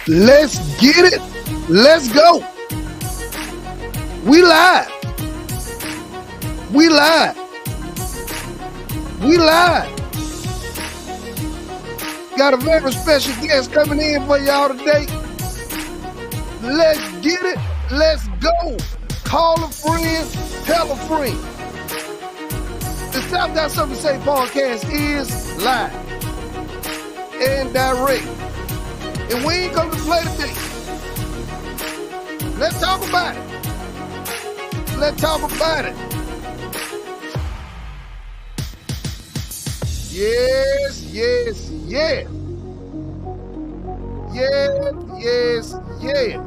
Let's get it. Let's go. We live. We live. We live. Got a very special guest coming in for y'all today. Let's get it. Let's go. Call a friend. Tell a friend. The South Got Something to Say podcast is live and direct. And we ain't going to play today. Let's talk about it. Let's talk about it. Yes, yes, yes. Yes, yes, yes.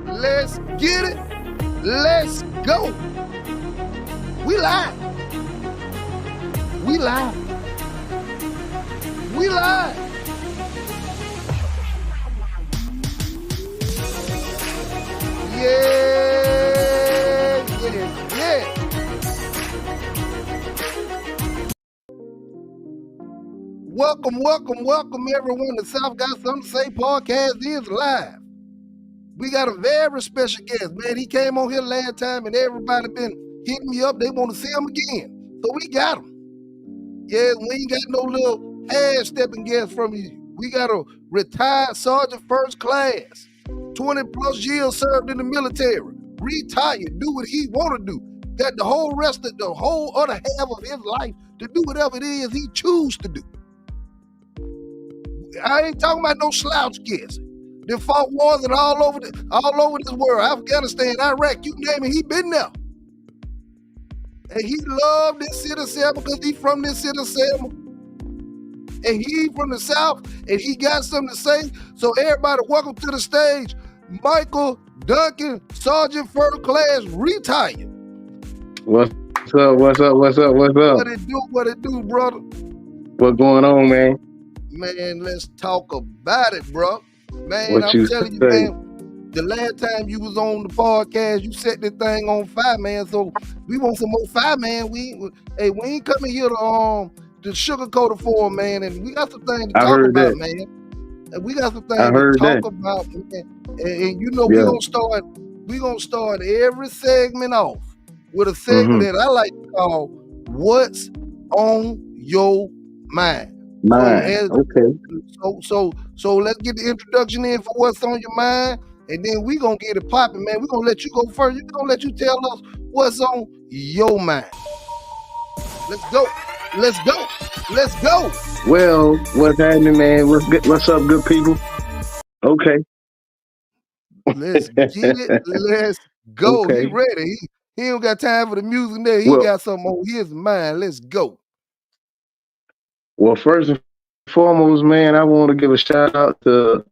Let's get it. Let's go. We live. We live. We live. Yeah, yeah, yeah. Welcome, welcome, welcome, everyone. The South Got Something to Say podcast is live. We got a very special guest, man. He came on here last time, and everybody been hitting me up. They want to see him again, so we got him. Yeah, we ain't got no little half-stepping guest from you. We got a retired sergeant first class, 20 plus years served in the military, retired, do what he want to do. Got the whole rest of the whole other half of his life to do whatever it is he choose to do. I ain't talking about no slouch guests. They fought wars and all over this world. Afghanistan, Iraq, you name it, he been there. And he loved this city of Selma because he from this city of Selma. And he from the South, and he got something to say. So everybody, welcome to the stage, Michael Duncan, Sergeant First Class, retired. What's up? What's up? What's up? What's up? What it do, brother? What's going on, man? Man, let's talk about it, bro. Man, What I'm you telling you, say? man, the last time you was on the podcast, you set this thing on fire, man. So we want some more fire, man. We ain't coming here to sugarcoat it for 'em, man. And we got some things to talk about, man. And we got some things to talk about, man. And you know, we gonna start every segment off with a segment that I like to call "What's on Your Mind." Okay. So let's get the introduction in for what's on your mind, and then we gonna get it popping, man. We gonna let you go first. We gonna let you tell us what's on your mind. Let's go. Let's go. Let's go. Well, what's happening, man? What's up, good people? Okay. Let's get it. Let's go. Okay. He ready. He don't got time for the music there. He got something on his mind. Let's go. Well, first and foremost, man, I want to give a shout out to,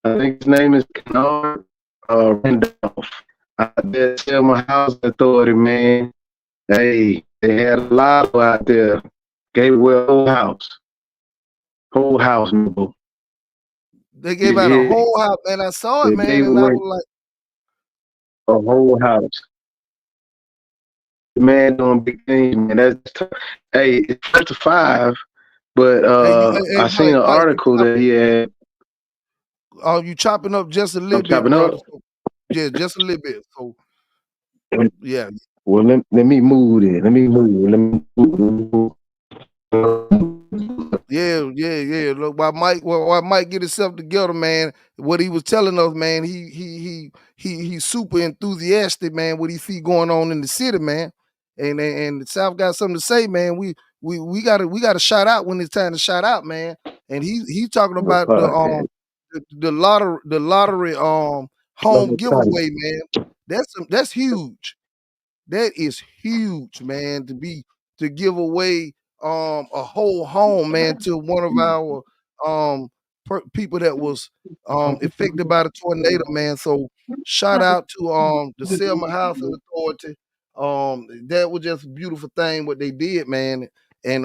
I think his name is Kennard Randolph. I did tell my house authority, man. Hey, they had a lot out there. Gave away a whole house, man. They gave out a whole house, and I saw it, man, and I was like, a whole house. The man doing big things, man. Hey, it's 1 to 5. But I seen an article that he had. Oh, you chopping up just a little bit, brother. So, yeah, just a little bit. So, yeah. Well, let me move it. Let me move. Yeah. Look, while Mike get himself together, man. What he was telling us, man, he's super enthusiastic, man. What he see going on in the city, man. And the South got something to say, man. We gotta shout out when it's time to shout out, man. And he's talking about the lottery home giveaway, man. That's huge. That is huge, man. To give away a whole home, man, to one of our people that was affected by the tornado, man. So shout out to the Selma Housing Authority. That was just a beautiful thing what they did, man. And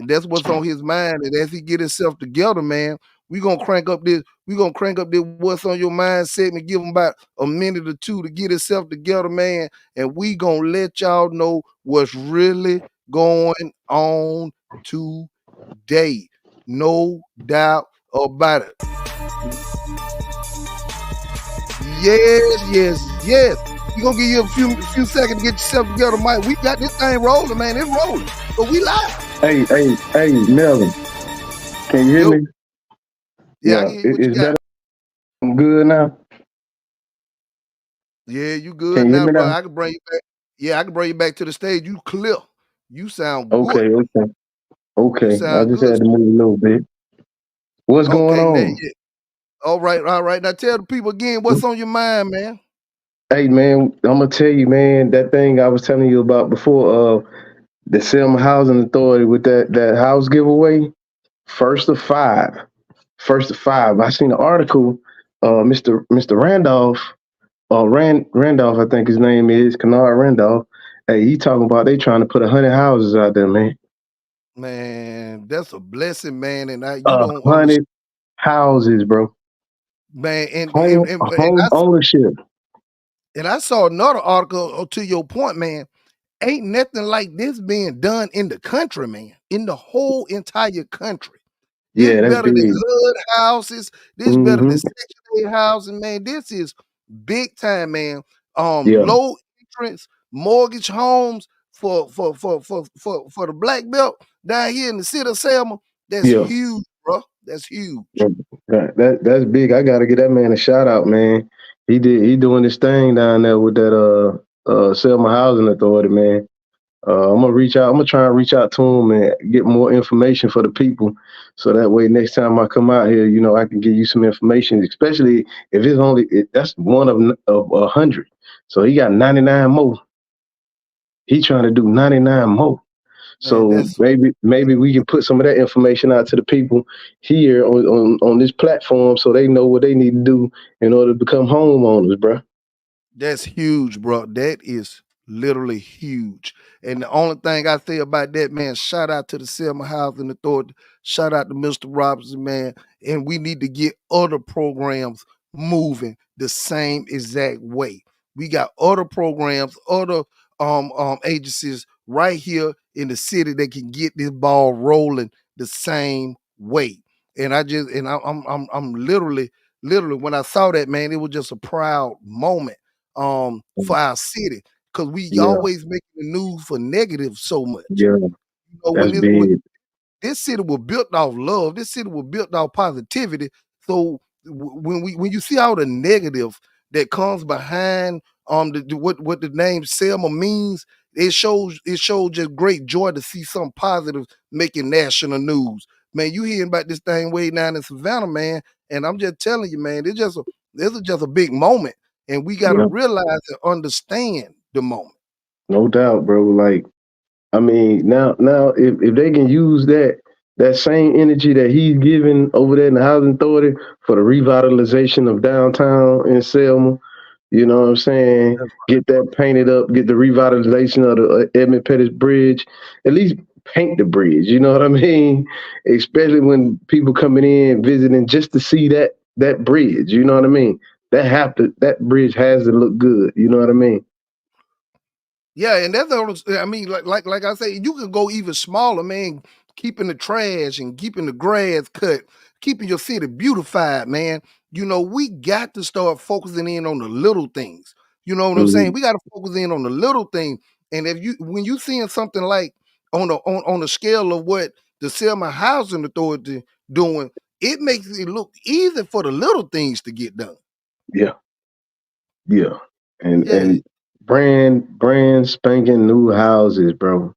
that's what's on his mind. And as he get himself together, man, we gonna crank up this what's on your mind segment, give him about a minute or two to get himself together, man. And we gonna let y'all know what's really going on today. No doubt about it. Yes. We gonna give you a few seconds to get yourself together, Mike. We got this thing rolling, man. It's rolling. But we live. Hey, Melvin, can you hear Yo, me? yeah, I Yeah, can hear you. What you it's got? better. I'm good now. Yeah, you Can good you hear now, me bro. now? I can bring you back. Yeah, I can bring you back to the stage. You clear. You sound good. You Okay. I sound just good. had to move a little bit. What's going Okay, man. on? Yeah. All right. Now tell the people again what's on your mind, man. Hey, man, I'm gonna tell you, man, that thing I was telling you about before, the Selma Housing Authority with that house giveaway. First of five. First of five. I seen an article. Mr. Randolph. Randolph, I think his name is Kennard Randolph. Hey, he talking about they trying to put 100 houses out there, man. Man, that's a blessing, man. And you A don't understand, hundred houses, bro. man. And Home ownership. I saw another article to your point, man. Ain't nothing like this being done in the country, man. In the whole entire country. This Yeah, that's better than big. hood houses. This better than Mm-hmm. Section 8 housing, man. This is big time, man. Yeah, Low interest mortgage homes for the black belt down here in the city of Selma. That's yeah. huge, bro. That's huge. That's big. I gotta give that man a shout out, man. He doing this thing down there with that Selma Housing Authority, man. I'm gonna reach out. I'm gonna try and reach out to him and get more information for the people, so that way next time I come out here, I can give you some information. Especially if it's that's one of 100. So he got 99 more. He trying to do 99 more. Man, So maybe we can put some of that information out to the people here on this platform, so they know what they need to do in order to become homeowners, bro. that's huge, bro. That is literally huge. And the only thing I say about that, man, shout out to the Selma Housing Authority. Shout out to Mr. Robinson, man. And we need to get other programs moving the same exact way. We got other programs, other agencies right here in the city that can get this ball rolling the same way. And I'm literally when I saw that, man, it was just a proud moment for our city, because we Yeah, always making the news for negative so much. yeah, You know, that's when big. this city was built off love. This city was built off positivity. So when you see all the negative that comes behind what the name Selma means, it shows just great joy to see something positive making national news. Man, you hearing about this thing way down in Savannah, man, and I'm just telling you, man, this is just a big moment, and we got to Yeah, realize and understand the moment. no doubt, bro. Like, I mean, now if they can use that same energy that he's giving over there in the housing authority for the revitalization of downtown in Selma, you know what I'm saying? Get that painted up, get the revitalization of the Edmund Pettus Bridge, at least paint the bridge, you know what I mean? Especially when people coming in visiting just to see that bridge, you know what I mean? That bridge has to look good, you know what I mean? Yeah, and that's I mean, like I say, you can go even smaller, man. Keeping the trash and keeping the grass cut, keeping your city beautified, man. You know, we got to start focusing in on the little things. You know what I'm saying? Mhm. We got to focus in on the little thing. And if you when you seeing something like on the scale of what the Selma Housing Authority doing, it makes it look easy for the little things to get done. Yeah, yeah. And Yeah, and brand spanking new houses, bro.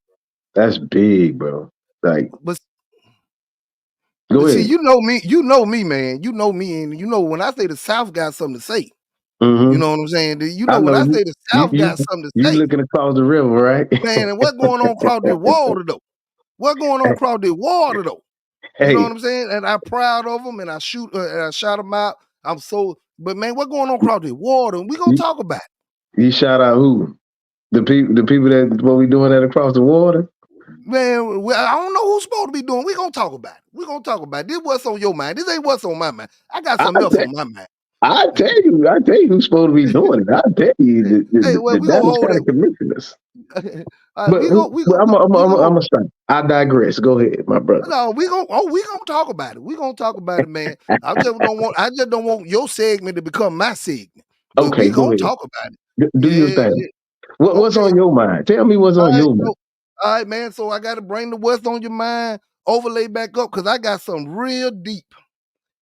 That's big, bro. Like, but go see, ahead. you know me, man. You know me, and you know when I say the South got something to say. You Hmm. know what I'm saying? You I know when know I you say the you South you got something to you say, looking across the river, right? man. And what going on across the water though? What going on across the water though? You know what Hey, I'm saying? And I'm proud of them, and I shout them out. I'm so, but man, what going on across the water? And we gonna you, talk about it. you shout out who? The people that what we doing that across the water? Man, I don't know who's supposed to be doing. We gonna talk about it. We gonna talk about it. This what's on your mind. This ain't what's on my mind. I got I something else tell on my mind. I tell you who's supposed to be doing it. I tell you Hey, well, the we gonna Dallas hold County that. Commissioners. But We gonna we well, gonna we I'm gonna gonna stop. I digress. Go ahead, my brother. No, we gonna talk about it. We gonna talk about it, man. I just don't want your segment to become my segment. but we Okay, go gonna ahead. talk about it. Do your Yeah, thing. yeah. What's Okay. on your mind? Tell me what's All on right, your mind. so all right, man. So I gotta bring the what's on your mind overlay back up because I got something real deep.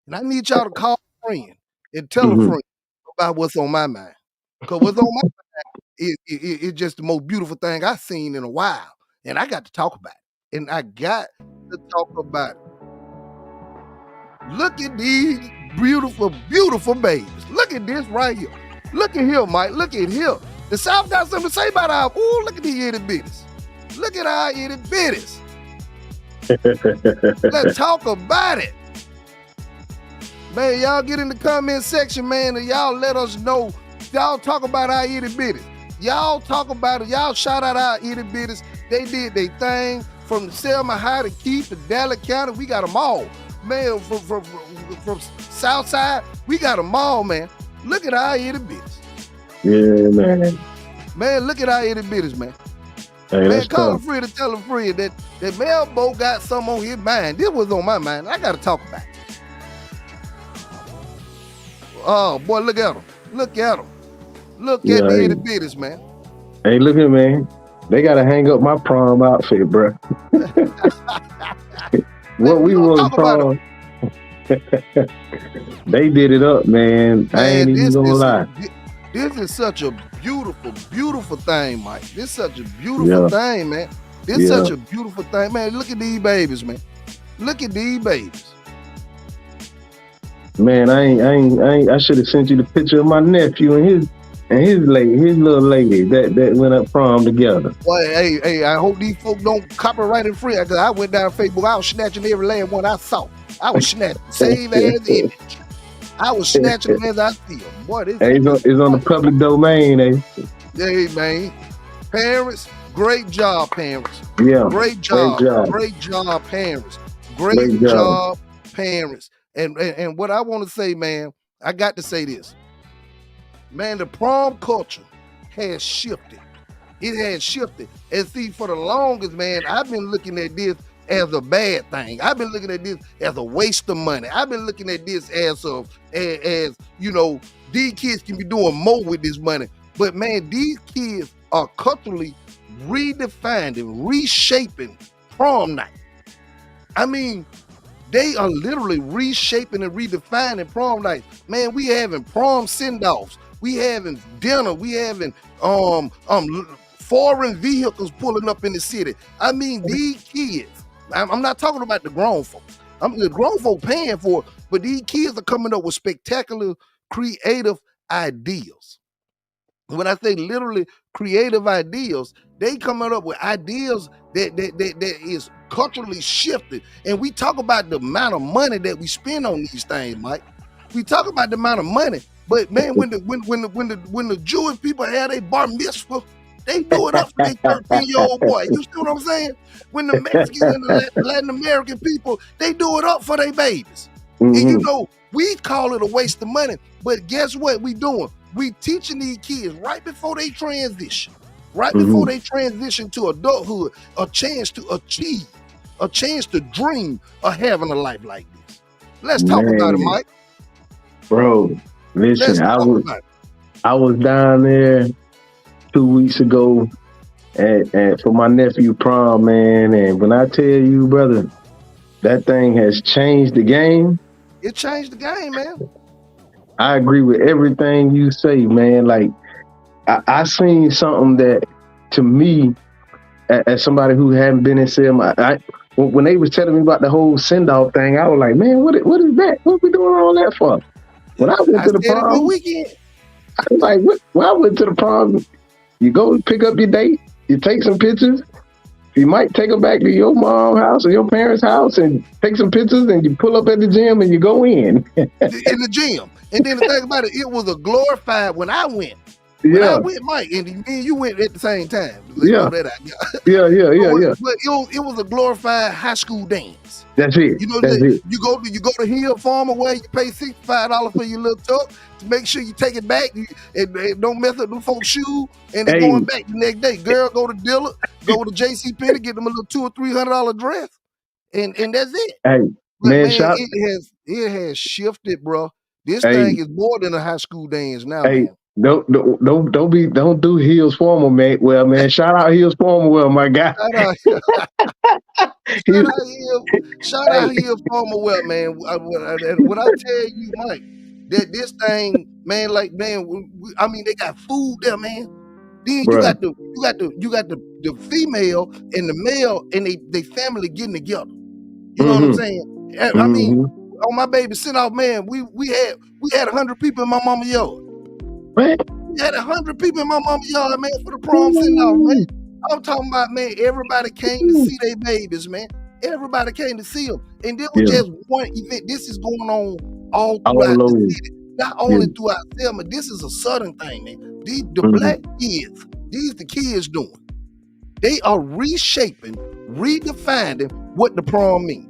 And I need y'all to call a friend and tell a Mm-hmm. friend about what's on my mind. Because what's on my it's just the most beautiful thing I've seen in a while. And I got to talk about it. And I got to talk about it. Look at these beautiful, beautiful babies. Look at this right here. Look at here, Mike. Look at here. The South got something to say about our, ooh, look at these itty bitties. Look at our itty bitties. Let's talk about it. Man, y'all get in the comment section, man, and y'all let us know. Y'all talk about our itty bitties. Y'all talk about it. Y'all shout out our itty bitties. They did their thing from Selma High to Keith to Dallas County. We got them all. Man, from Southside, we got them all, man. Look at our itty bitties. Yeah, man. Man, look at our itty bitties, man. Hey, Man, call a tough. friend to tell a friend that Melbo got something on his mind. This was on my mind. I got to talk about it. Oh, boy, look at them. Look at them. Look at the itty bitties, man. Hey, look at man. They got to hang up my prom outfit, bro. What we was prom. They did it up, man. I ain't even gonna lie. This is such a beautiful, beautiful thing, Mike. This is such a beautiful thing, man. This is such a beautiful thing, man. Look at these babies, man. Look at these babies. Man, I should have sent you the picture of my nephew and his little lady that went up prom together. Well, hey, I hope these folks don't copyright it free. Cause I went down Facebook, I was snatching every last one I saw. I was snatching, save as image. I was snatching them as I see them. Boy, this it's on the public domain, eh? Hey, man. Parents, great job, parents. Yeah. Great job. Great job, parents. Great job, parents. And what I want to say, man, I got to say this. Man, the prom culture has shifted. It has shifted. And see, for the longest, man, I've been looking at this as a bad thing. I've been looking at this as a waste of money. I've been looking at this as you know, these kids can be doing more with this money. But man, these kids are culturally redefining, reshaping prom night. I mean, they are literally reshaping and redefining prom night. Man, we having prom send-offs. We having dinner. We having foreign vehicles pulling up in the city. I mean, these kids. I'm not talking about the grown folks. The grown folk paying for it, but these kids are coming up with spectacular, creative ideas. When I say literally creative ideas, they coming up with ideas that is culturally shifted. And we talk about the amount of money that we spend on these things, Mike. We talk about the amount of money, but man, when the Jewish people have their bar mitzvah, they do it up for their 13-year-old boy. You see what I'm saying? When the Mexicans and the Latin American people, they do it up for their babies. Mm-hmm. And you know, we call it a waste of money, but guess what we doing? We teaching these kids right before they transition, before they transition to adulthood, a chance to achieve, a chance to dream of having a life like this. Let's talk about it, Mike. Bro, listen, I was down there 2 weeks ago and for my nephew prom, man, and when I tell you, brother, that thing has changed the game. It changed the game, man. I agree with everything you say, man. Like, I seen something that, to me, as somebody who hadn't been in Selma, when they was telling me about the whole send-off thing, I was like, man, what is that? What we doing all that for? When I went to the prom, weekend. I was like, when I went to the prom, you go pick up your date, you take some pictures, you might take them back to your mom's house or your parents' house and take some pictures, and you pull up at the gym and you go in. In the gym. And then the thing about it, it was a glorified when I went. When I went, Mike, and me and you went at the same time. Yeah. But it was a glorified high school dance. That's it. You know, you go to Hill Farmer where you pay $65 for your little tuck to make sure you take it back and don't mess up them folks' shoes. And they're going back the next day. Girl, go to Dillard, go to JC Penney, get them a little $200 or $300 dress, and that's it. Hey, but man, it has shifted, bro. This thing is more than a high school dance now, man. Don't do Hills Formal, man. Well, man, shout out Hills Formal, well, my guy. Shout out, He, shout hey, out here, former well, man. When I tell you, Mike, that this thing, man, like man, I mean, they got food there, man. Then you bro. got the female and the male and they family getting together. You know what I'm Mm-hmm. saying? I mean, Mm-hmm. on my baby sent off, man, we had 100 people in my mama yard. Man. We had 100 people in my mama yard, man, for the prom send off, man. Ooh. I'm talking about, man, everybody came to see their babies, man. Everybody came to see them. And this was Yeah. just one event. This is going on all throughout All the over. city. Not only Yeah. throughout Selma. This is a southern thing, man. The Mhm. black kids, these the kids doing. They are reshaping, redefining what the prom means.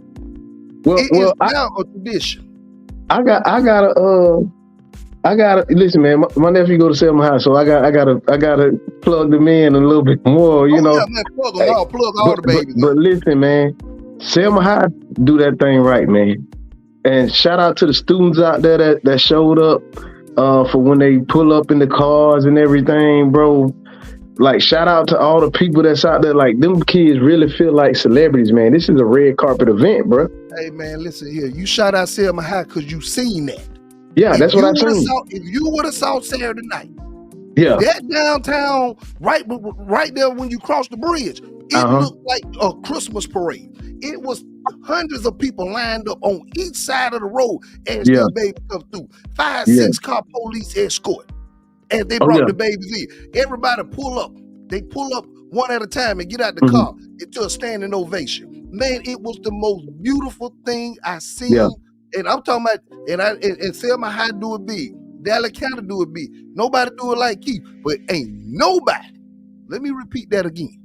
It is now a tradition. I gotta listen, man. My nephew go to Selma High, so I gotta plug them in a little bit more, you know. Yeah, man, plug them all, plug all the babies. But listen, man, Selma High do that thing right, man. And shout out to the students out there that showed up for when they pull up in the cars and everything, bro. Like, shout out to all the people that's out there. Like, them kids really feel like celebrities, man. This is a red carpet event, bro. Hey, man, listen here. You shout out Selma High because you seen that. Yeah, that's what I seen. If you would have saw Saturday night, yeah, that downtown, right there when you cross the bridge, it looked like a Christmas parade. It was hundreds of people lined up on each side of the road as these babies come through. 5-6 car police escort as they brought the babies in. Everybody pull up. They pull up one at a time and get out the car into a standing ovation. Man, it was the most beautiful thing I seen. Yeah. And I'm talking about, and Selma High do it big. Dallas County do it big. Nobody do it like Keith, but ain't nobody. Let me repeat that again.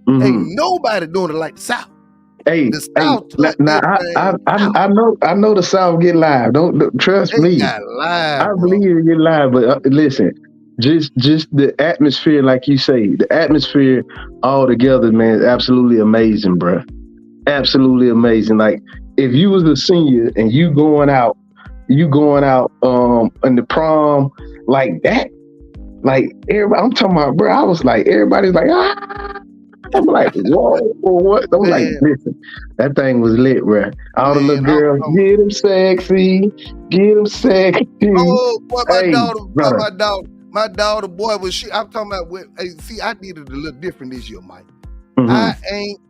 Ain't nobody doing it like the South. Hey, the South. Now I know the South get live. Don't trust me. Got live, I believe it get live, but listen, just the atmosphere, like you say, the atmosphere all together, man, is absolutely amazing, bro. Absolutely amazing. Like, if you was a senior and you going out in the prom like that, like everybody, I'm talking about, bro. I was like, everybody's like, ah. I'm like, whoa, what? I'm like, listen, that thing was lit, bro. All the little girls, get them sexy, get them sexy. Oh, boy, my daughter, boy, was she? I'm talking about. See, I did it a little different this year, Mike. I ain't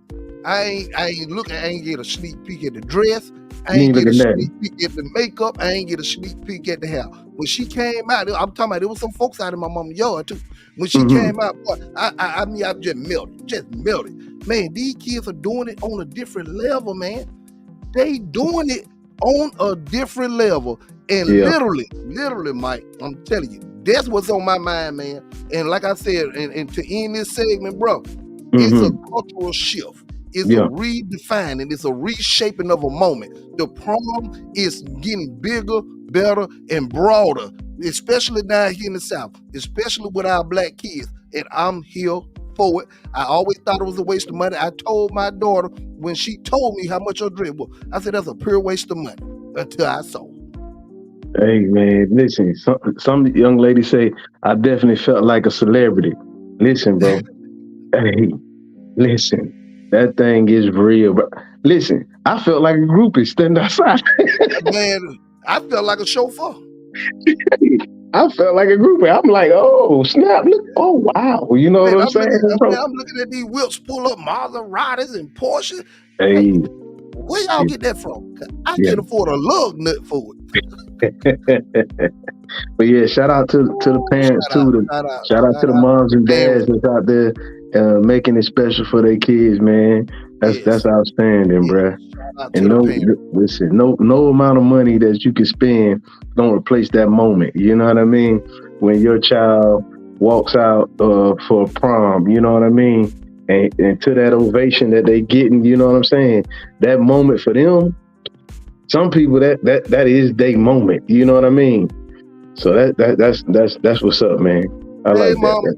get a sneak peek at the dress. I ain't get a sneak peek at the makeup. I ain't get a sneak peek at the hair. When she came out, I'm talking about, there was some folks out in my mama's yard too. When she came out, boy, I mean, I just melted. Man, these kids are doing it on a different level, man. They doing it on a different level. And literally, Mike, I'm telling you, that's what's on my mind, man. And like I said, and to end this segment, bro, it's a cultural shift. It's a redefining. It's a reshaping of a moment. The prom is getting bigger, better, and broader, especially down here in the South, especially with our black kids. And I'm here for it. I always thought it was a waste of money. I told my daughter when she told me how much her dress was, I said, that's a pure waste of money until I saw it. Hey, man, listen, some young ladies say, I definitely felt like a celebrity. Listen, bro. Hey, listen. That thing is real, bro. Listen, I felt like a groupie standing outside. Man, I felt like a chauffeur. I felt like a groupie. I'm like, oh, snap. Look, oh, wow. You know what I'm saying? I'm looking at these whips pull up Maseratis and Porsche. Hey. Where y'all get that from? I can't afford a lug nut for it. But yeah, shout out to the parents too. Shout out to the moms and dads that's out there making it special for their kids, man. That's outstanding, bruh. And no amount of money that you can spend don't replace that moment. You know what I mean? When your child walks out for a prom, you know what I mean? And to that ovation that they getting, you know what I'm saying? That moment for them, some people that is their moment. You know what I mean? So that's what's up, man. I like that.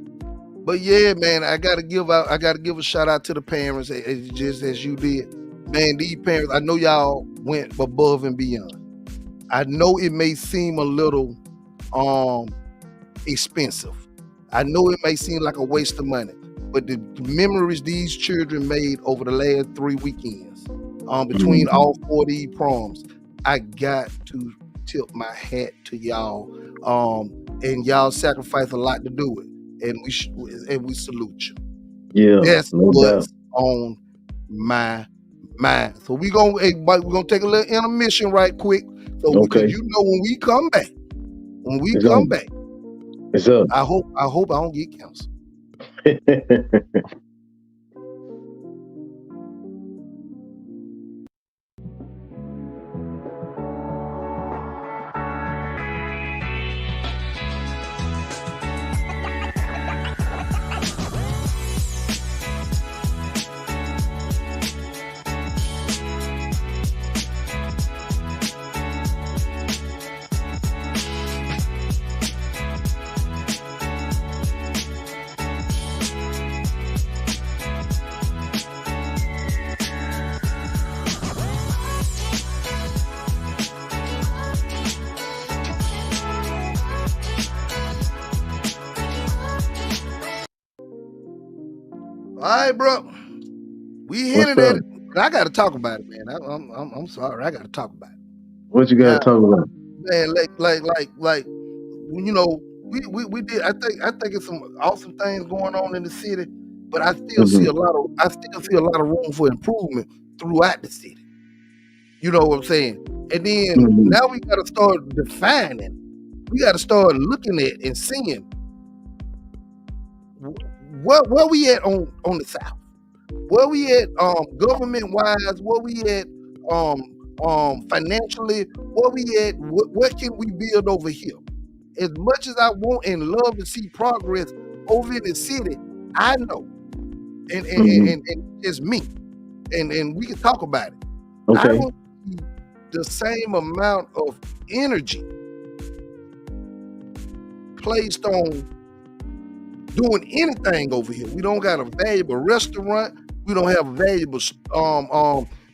But yeah, man, I gotta give a shout out to the parents, just as you did. Man, these parents, I know y'all went above and beyond. I know it may seem a little expensive. I know it may seem like a waste of money, but the memories these children made over the last 3 weekends, between all 40 proms, I got to tip my hat to y'all. And y'all sacrifice a lot to do it, and we salute you. Yeah, That's no what's doubt. on my mind. So we're gonna take a little intermission right quick. So because Okay. you know when we come back, It's on. It's up. I hope I don't get canceled. All right, bro. We What's hinted at up? it. But I got to talk about it, man. I'm sorry. I got to talk about it. What you got to talk about? Man, like, you know, we did. I think it's some awesome things going on in the city, but I still see a lot of room for improvement throughout the city. You know what I'm saying? And then now we got to start defining. We got to start looking at and seeing where we at on the South. Where we at government wise, where we at financially, where we at, what can we build over here? As much as I want and love to see progress over in the city, I know, and it's me, and we can talk about it. Okay. I don't see the same amount of energy placed on doing anything over here. We don't got a valuable restaurant. We don't have valuable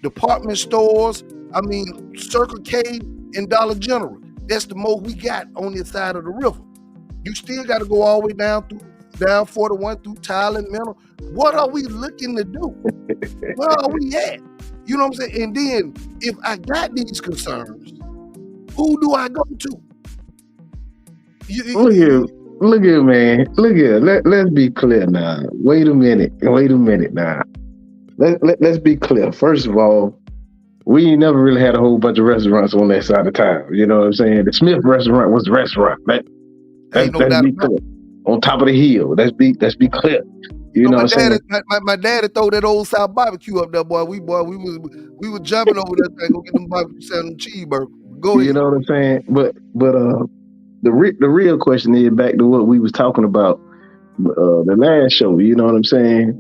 department stores. I mean, Circle K and Dollar General. That's the most we got on this side of the river. You still got to go all the way down 41 through Tyler Middle. What are we looking to do? Where are we at? You know what I'm saying? And then if I got these concerns, who do I go to? Look here, man. Look here. Let's be clear now. Wait a minute now. Let's be clear. First of all, we never really had a whole bunch of restaurants on that side of town. You know what I'm saying? The Smith restaurant was the restaurant. Let's be clear. On top of the hill. Let's be clear. You know what I'm saying? My daddy throw that old South barbecue up there, boy. We were jumping over that thing, go get them barbecue selling cheeseburger. Go ahead. You know what I'm saying? But the real question is back to what we was talking about the last show. You know what I'm saying?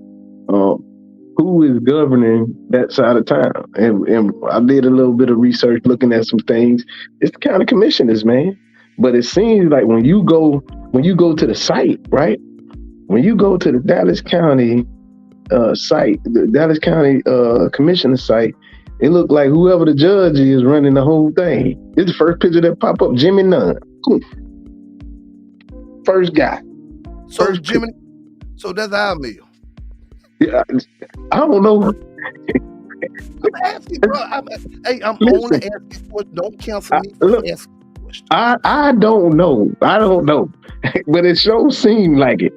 Who is governing that side of town? And I did a little bit of research looking at some things. It's the county commissioners, man. But it seems like when you go to the site, right? When you go to the Dallas County site, the Dallas County commissioner site, it looked like whoever the judge is running the whole thing. It's the first picture that pop up, Jimmy Nunn. First guy. So that's our meal. Yeah, I don't know. I'm asking, bro. I'm only asking questions. Don't cancel me for asking questions. I don't know. But it sure seemed like it.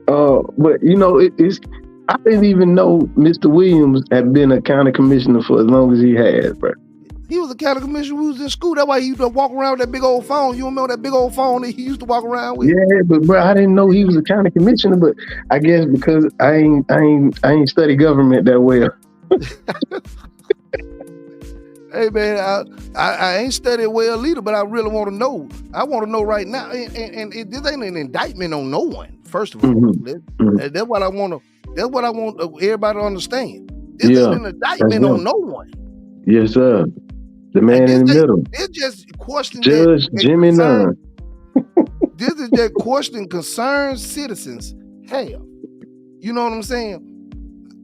But you know, it's. I didn't even know Mr. Williams had been a county commissioner for as long as he has, bro. He was a county commissioner. We was in school. That's why he used to walk around with that big old phone. You remember that big old phone that he used to walk around with? Yeah, but bro, I didn't know he was a county commissioner. But I guess because I ain't study government that well. Hey man, I ain't studied well either, but I really want to know. I want to know right now. And this ain't an indictment on no one. First of all, that's what I want to. That's what I want everybody to understand. This ain't an indictment on no one. Yes, sir. The man in the middle. It's just questioning Judge Jimmy Nunn. This is just question concerned citizens have. You know what I'm saying?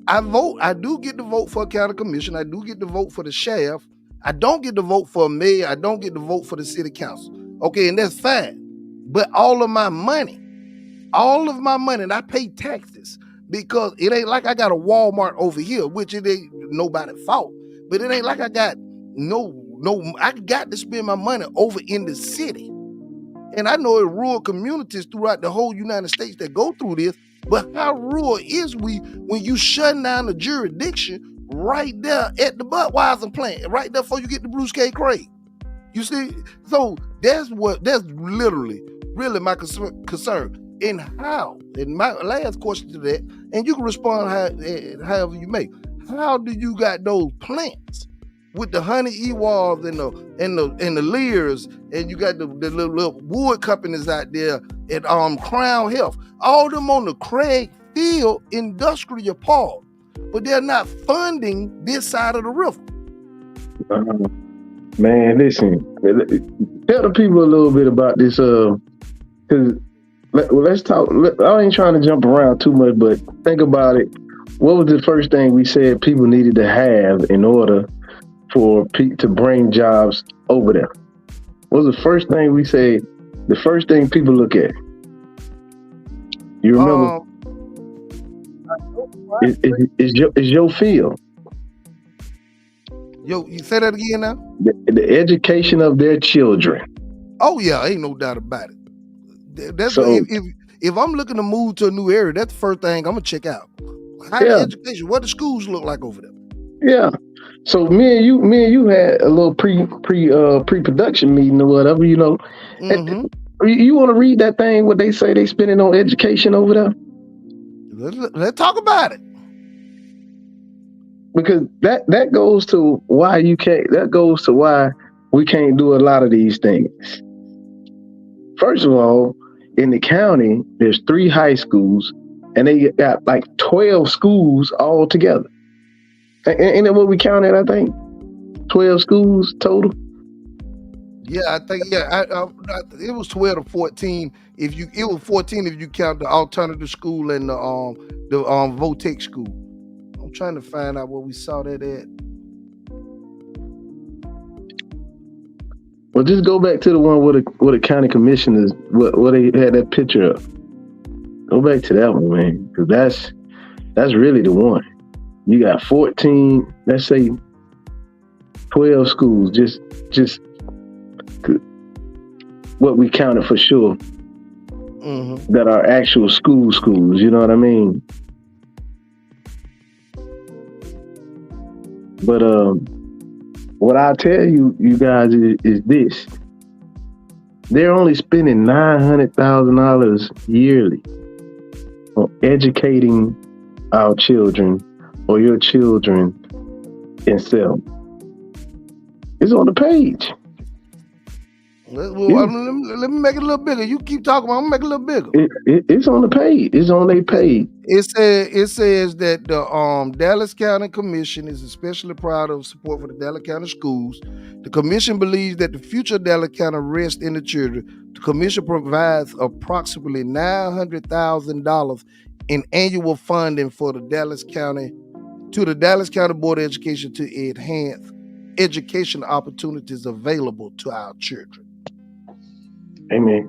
I vote. I do get to vote for a county commission. I do get to vote for the sheriff. I don't get to vote for a mayor. I don't get to vote for the city council. Okay, and that's fine. But all of my money, and I pay taxes because it ain't like I got a Walmart over here, which it ain't nobody's fault. But it ain't like I got I got to spend my money over in the city. And I know in rural communities throughout the whole United States that go through this, but how rural is we when you shutting down the jurisdiction right there at the Budweiser plant, right there before you get to Bruce K. Craig? You see? So that's literally really my concern. And how, and my last question to that, and you can respond however you may. How do you got those plants with the honey ewals and the Lears, and you got the little wood companies out there at Crown Health, all them on the Craig Field Industrial Park, but they're not funding this side of the river. Man, listen, tell the people a little bit about this, because let's talk. I ain't trying to jump around too much, but think about it. What was the first thing we said people needed to have in order for to bring jobs over there? What was the first thing we said? The first thing people look at? You remember? Is your field. Yo, you say that again now? The education of their children. Oh yeah, ain't no doubt about it. That's so, if I'm looking to move to a new area, that's the first thing I'm gonna check out. How the education, what the schools look like over there. Yeah. So me and you had a little pre-production meeting or whatever, you know. Mm-hmm. You want to read that thing? What they say they spending on education over there? Let's talk about it. Because that goes to why you can't. That goes to why we can't do a lot of these things. First of all, in the county, there's 3 high schools, and they got like 12 schools all together. Ain't that what we counted? I think 12 schools total. Yeah, I think it was 12 to 14. It was 14 if you count the alternative school and the Votech school. I'm trying to find out where we saw that at. Well, just go back to the one where the county commissioners, where they had that picture of. Go back to that one, man, because that's really the one. You got 14, let's say 12 schools, just what we counted for sure, mm-hmm. that are actual schools, you know what I mean? But what I tell you guys is this. They're only spending $900,000 yearly on educating our children or your children in Selma. It's on the page. Let me make it a little bigger. You keep talking about it, I'm gonna make it a little bigger. It's on the page. It's on their page. It says that the Dallas County Commission is especially proud of support for the Dallas County schools. The commission believes that the future of Dallas County rests in the children. The commission provides approximately $900,000 in annual funding for the Dallas County Board of Education to enhance education opportunities available to our children. Amen.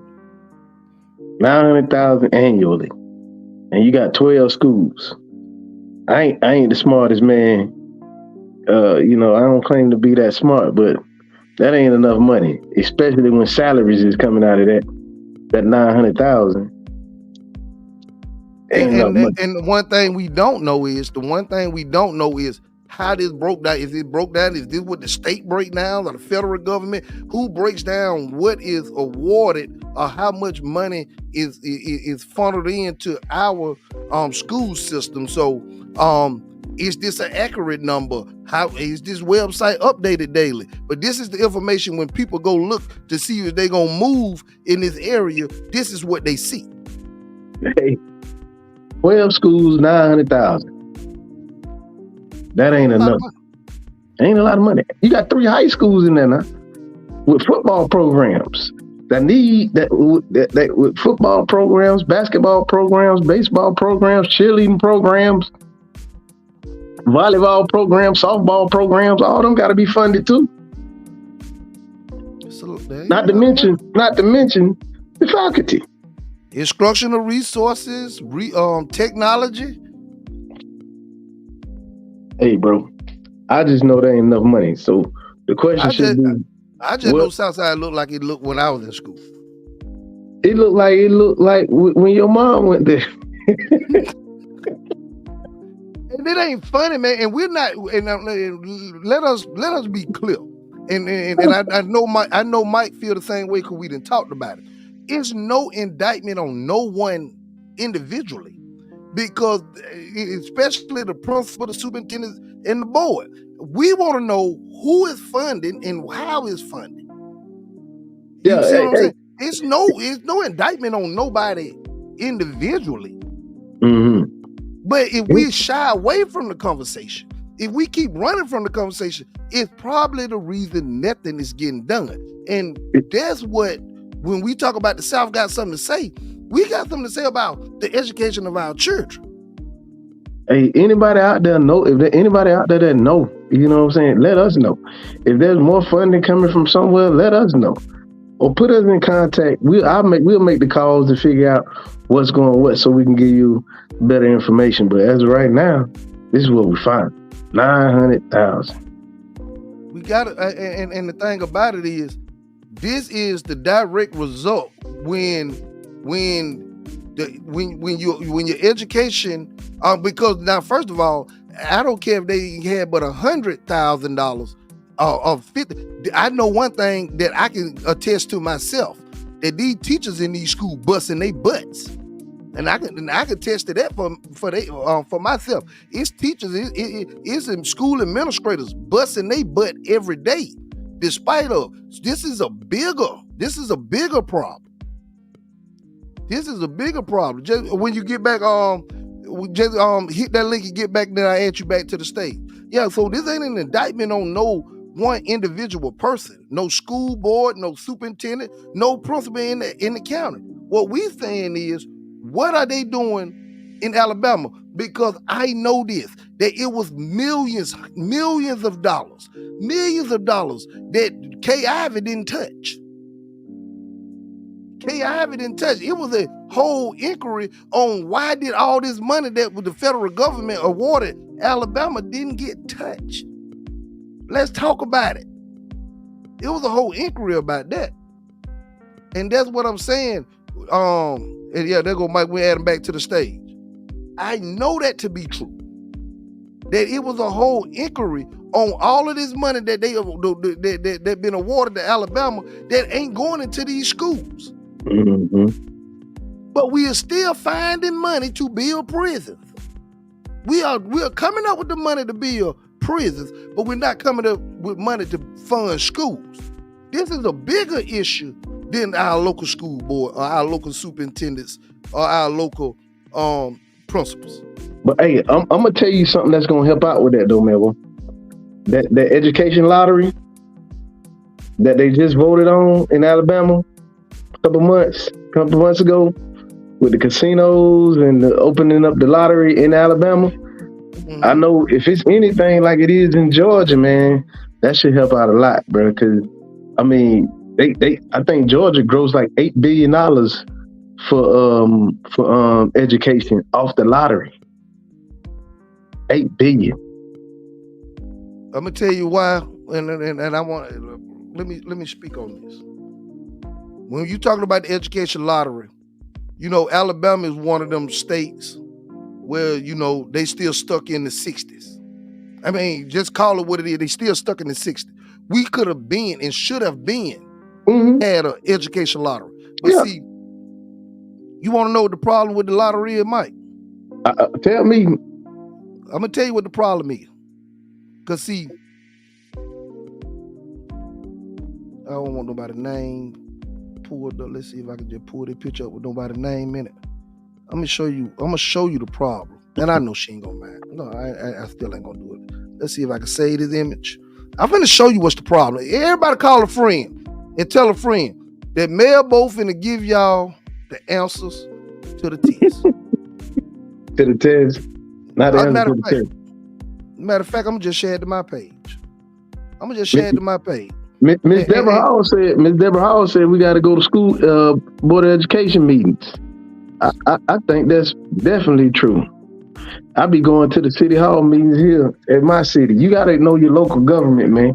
$900,000 annually, and you got 12 schools. I ain't the smartest man. You know, I don't claim to be that smart, but that ain't enough money, especially when salaries is coming out of that 900,000. And the one thing we don't know is how this broke down. Is it broke down? Is this what the state break down or the federal government? Who breaks down what is awarded or how much money is funneled into our school system? So is this an accurate number? How is this website updated daily? But this is the information when people go look to see if they're gonna move in this area. This is what they see. Hey, 12 schools, 900,000. That ain't enough. Ain't a lot of money. You got 3 high schools in there now with football programs that need that with football programs, basketball programs, baseball programs, cheerleading programs, volleyball programs, softball programs. All of them got to be funded too. Not to mention The faculty. Instructional resources, technology. Hey, bro, I just know there ain't enough money. So the question should be, I just know Southside looked like it looked when I was in school. It looked like when your mom went there. And it ain't funny, man. And we're not. And let us be clear. And I know Mike feel the same way because we done talked about it. It's no indictment on no one individually, because especially the principal, the superintendent, and the board. We want to know who is funding and how is funding. You see what I'm saying? It's no indictment on nobody individually. Mm-hmm. But if we shy away from the conversation, if we keep running from the conversation, it's probably the reason nothing is getting done. And that's what, when we talk about the South got something to say, we got something to say about the education of our children. Hey, anybody out there know? If there anybody out there that know, you know what I'm saying? Let us know. If there's more funding coming from somewhere, let us know. Or put us in contact. We'll make the calls to figure out what's going what, so we can give you better information. But as of right now, this is what we find: 900,000. We got it, and the thing about it is, this is the direct result when your education. Because now, first of all, I don't care if they had but $100,000 or 50. I know one thing that I can attest to myself, that these teachers in these schools busting their butts, and I can attest to that for myself. It's teachers, it's in school administrators busting their butt every day. Despite of this is a bigger problem. This is a bigger problem. Just when you get back, hit that link and get back, then I add you back to the stage. Yeah, so this ain't an indictment on no one individual person, no school board, no superintendent, no principal in the county. What we saying is, what are they doing in Alabama? Because I know this, that it was millions of dollars that Kay Ivey didn't touch. It was a whole inquiry on why did all this money that the federal government awarded Alabama didn't get touched. Let's talk about it. It was a whole inquiry about that. And that's what I'm saying. And yeah, there go Mike, we add him back to the stage. I know that to be true. That it was a whole inquiry on all of this money that that been awarded to Alabama that ain't going into these schools. Mm-hmm. But we are still finding money to build prisons. We are coming up with the money to build prisons, but we're not coming up with money to fund schools. This is a bigger issue than our local school board or our local superintendents or our local principals. But hey, I'm gonna tell you something that's gonna help out with that though, Melville. That education lottery that they just voted on in Alabama a couple months ago, with the casinos and the opening up the lottery in Alabama. Mm-hmm. I know if it's anything like it is in Georgia, man, that should help out a lot, bro. Because I mean, I think Georgia grows like $8 billion for education off the lottery. $8 billion. I'm gonna tell you why, and I want let me speak on this. When you're talking about the education lottery, you know, Alabama is one of them states where, you know, they still stuck in the 60s. I mean, just call it what it is. They still stuck in the 60s. We could have been and should have been had an education lottery. But see, you want to know what the problem with the lottery is, Mike? Tell me. I'm going to tell you what the problem is. Because see, I don't want nobody's name pulled up. Let's see if I can just pull this picture up with nobody's name in it. I'm gonna show you the problem. And I know she ain't gonna mind. No, I still ain't gonna do it. Let's see if I can save this image. I'm gonna show you what's the problem. Everybody call a friend and tell a friend that Mel both finna give y'all the answers to the test. To the test? Not the answer to the test. Matter of fact, I'm gonna just share it to my page. Miss And, and, Deborah and Hall said. Miss Deborah Hall said we got to go to school board of education meetings. I think that's definitely true. I be going to the city hall meetings here at my city. You got to know your local government, man.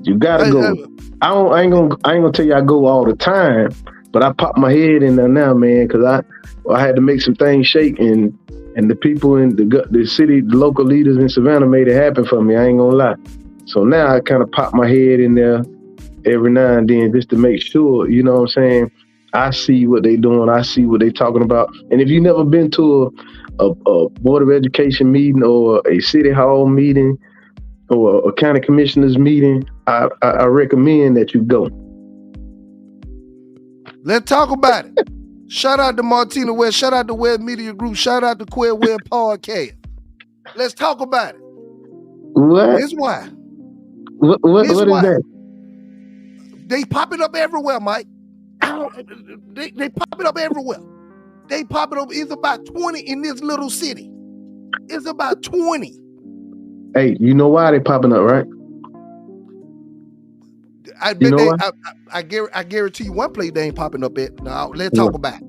You got to go. I ain't gonna tell you I go all the time, but I pop my head in there now, man, because I had to make some things shake, and the people in the city, the local leaders in Savannah made it happen for me. I ain't gonna lie. So now I kind of pop my head in there every now and then just to make sure, you know what I'm saying, I see what they doing, I see what they talking about. And if you never been to a board of education meeting or a city hall meeting or a county commissioners meeting, I recommend that you go. Let's talk about it. Shout out to Martina West. Shout out to Web Media Group. Shout out to Queer Web Podcast. Let's talk about it. What? Here's why. What is that? They popping up everywhere, Mike. They popping up everywhere. They popping up. It's about 20 in this little city. It's about 20. Hey, you know why they popping up, right? I guarantee you one place they ain't popping up at. Now let's talk about it.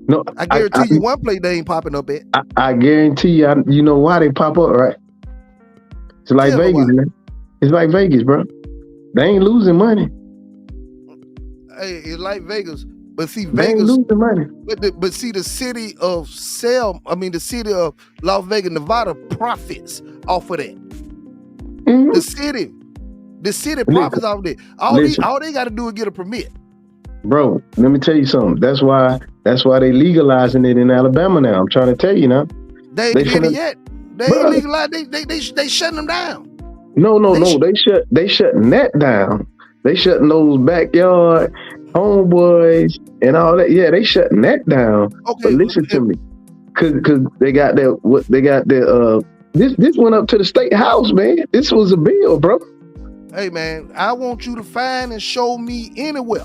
No, I guarantee you one place they ain't popping up at. I guarantee you, you know why they pop up, right? It's like Vegas, man. It's like Vegas, bro. They ain't losing money. Hey, it's like Vegas, but see, They ain't Vegas losing money. But see, the city of the city of Las Vegas, Nevada profits off of that. Mm-hmm. The city profits off of that. All they got to do is get a permit. Bro, let me tell you something. That's why they legalizing it in Alabama now. I'm trying to tell you now. They ain't did it yet. They ain't legalized. They shutting them down. No. They shutting that down. They shutting those backyard homeboys and all that. Yeah, they shutting that down. Okay, but listen to me, cause they got that. This went up to the state house, man. This was a bill, bro. Hey, man, I want you to find and show me anywhere.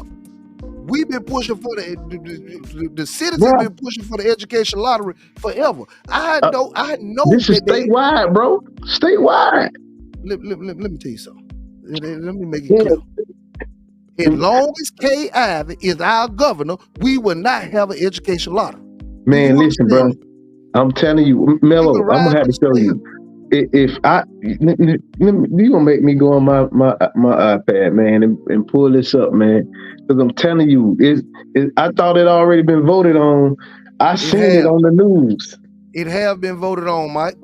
We've been pushing for the citizens been pushing for the education lottery forever. I know. This is statewide, bro. Statewide. Let me tell you something. Let me make it clear. As long as Kay Ivey is our governor, we will not have an education lottery. Man, listen, bro. I'm telling you, Mello, I'm gonna have to tell you. If you gonna make me go on my iPad, man, and pull this up, man, because I'm telling you, I thought it already been voted on. I seen it on the news. It have been voted on, Mike.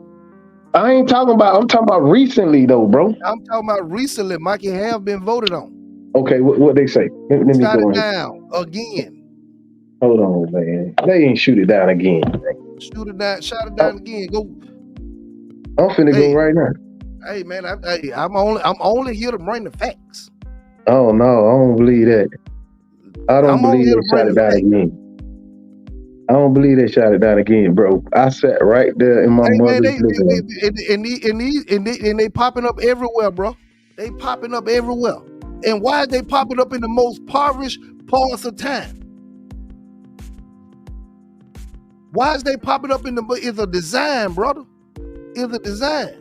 I'm talking about recently though, bro. I'm talking about recently, Mike. It have been voted on. Okay, what they say? Let me shot go it down again. Hold on, man. They ain't shoot it down again. Shoot it down, shot it down again. Go. I'm finna go right now. Hey, man, I'm only here to bring the facts. Oh no, I don't believe that. I don't believe they shot it down again. I don't believe they shot it down again, bro. I sat right there in my mother's living room. And they popping up everywhere, bro. They popping up everywhere. And why are they popping up in the most impoverished parts of town? Why is they popping up it's a design, brother. It's a design.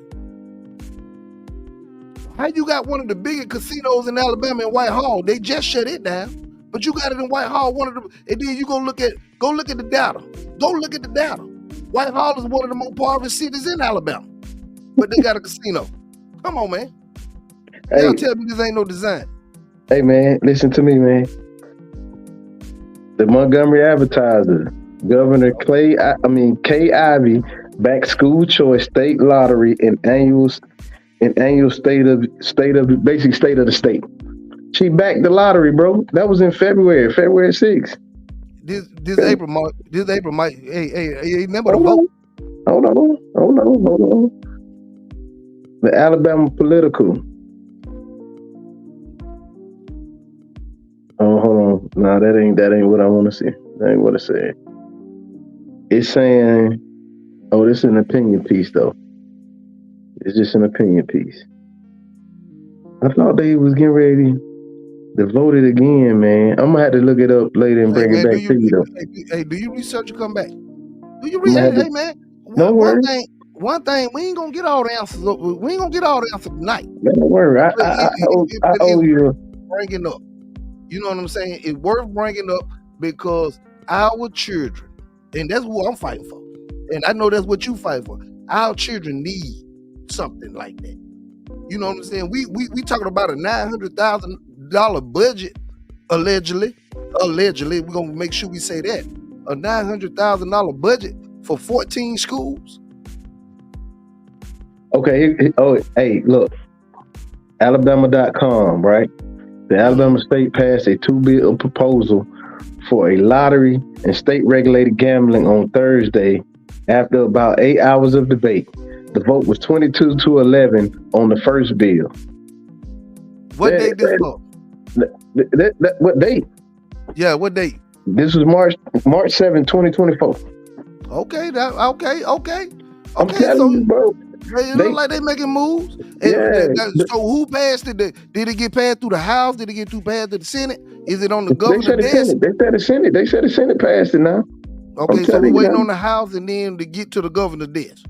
How you got one of the biggest casinos in Alabama in Whitehall? They just shut it down. But you got it in Whitehall, and then you go look at the data. Go look at the data. Whitehall is one of the most impoverished cities in Alabama. But they got a casino. Come on, man. Hey, y'all tell me this ain't no design. Hey, man, listen to me, man. The Montgomery Advertiser, Governor Kay Ivey backed school choice state lottery and annual state of the state. She backed the lottery, bro. That was in February 6th. This April, Mike. Hey, remember the vote? Hold on. The Alabama Political. Oh, hold on. Nah, that ain't what I want to see. That ain't what it said. It's saying, this is an opinion piece, though. It's just an opinion piece. I thought they was getting ready to vote it again, man. I'm gonna have to look it up later and bring it back to you, though. Hey, do you research or come back? Do you research? Hey, man. No worries. one thing, we ain't gonna get all the answers. We ain't gonna get all the answers tonight. Don't worry. I owe you. Bringing up. You know what I'm saying? It's worth bringing up because our children, and that's what I'm fighting for. And I know that's what you fight for. Our children need something like that. You know what I'm saying? We talking about a $900,000 budget, allegedly. Allegedly, we're gonna make sure we say that. A $900,000 budget for 14 schools. Okay. Hey, look. Alabama.com, right? The Alabama state passed a $2 proposal for a lottery and state-regulated gambling on Thursday after about 8 hours of debate. The vote was 22-11 on the first bill. What date this for? What date? Yeah, what date? This was March 7, 2024. Okay. I'm telling you, bro. It look like they making moves. So who passed it? Did it get passed through the House? Did it get passed to the Senate? Is it on the governor's desk? They said the Senate. They said the Senate passed it now. Okay, so we're waiting on the House and then to get to the governor's desk.